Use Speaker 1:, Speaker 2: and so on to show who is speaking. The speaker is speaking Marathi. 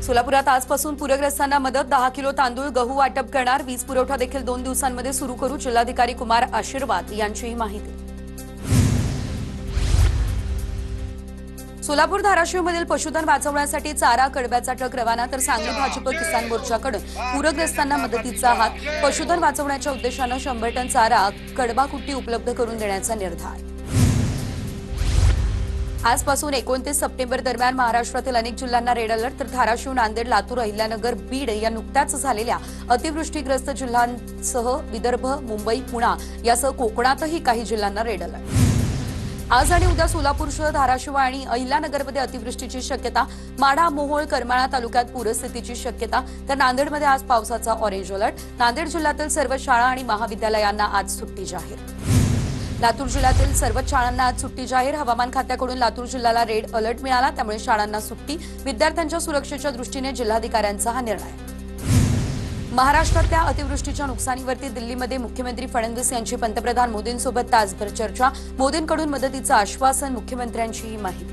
Speaker 1: सोलापुरात आजपासून पूरग्रस्तांना मदत 10 किलो तांदूळ गहू वाटप करणार। वीज पुरवठा देखील 2 दिवसांमध्ये सुरू करू। जिल्हाधिकारी कुमार आशीर्वाद यांची माहिती। सोलापूर धाराशिवमधील पशुधन वाचवण्यासाठी चारा कडब्याचा ट्रक रवाना तर सांगली भाजप किसान मोर्चाकडून पूरग्रस्तांना मदतीचा हात। पशुधन वाचवण्याच्या उद्देशाने 100 टन चारा कडबा कुट्टी उपलब्ध करून देण्याचा निर्धार। आजपासून 29 सप्टेंबर दरम्यान महाराष्ट्रातील अनेक जिल्ह्यांना रेड अलर्ट तर धाराशिव, नांदेड, लातूर, अहिल्यानगर, बीड या नुकत्याच झालेल्या अतिवृष्टीग्रस्त जिल्ह्यांसह विदर्भ, मुंबई, पुणे यासह कोकणातही काही जिल्ह्यांना रेड अलर्ट। आज आणि उद्या सोलापूरसह धाराशिव आणि अहिल्यानगरमध्ये अतिवृष्टीची शक्यता। माढा, मोहोळ, करमाळा तालुक्यात पूरस्थितीची शक्यता तर नांदेडमध्ये आज पावसाचा ऑरेंज अलर्ट। नांदेड जिल्ह्यातील सर्व शाळा आणि महाविद्यालयांना आज सुट्टी जाहीर। लातूर जिल्ह्यातील सर्वच शाळांना आज सुट्टी जाहीर। हवामान खात्याकडून लातूर जिल्ह्याला रेड अलर्ट मिळाला, त्यामुळे शाळांना सुट्टी। विद्यार्थ्यांच्या सुरक्षेच्या दृष्टीने जिल्हाधिकाऱ्यांचा हा निर्णय। महाराष्ट्रातल्या अतिवृष्टीच्या नुकसानीवरती दिल्लीमध्ये मुख्यमंत्री फडणवीस यांची पंतप्रधान मोदींसोबत तासभर चर्चा। मोदींकडून मदतीचं आश्वासन, मुख्यमंत्र्यांची माहिती।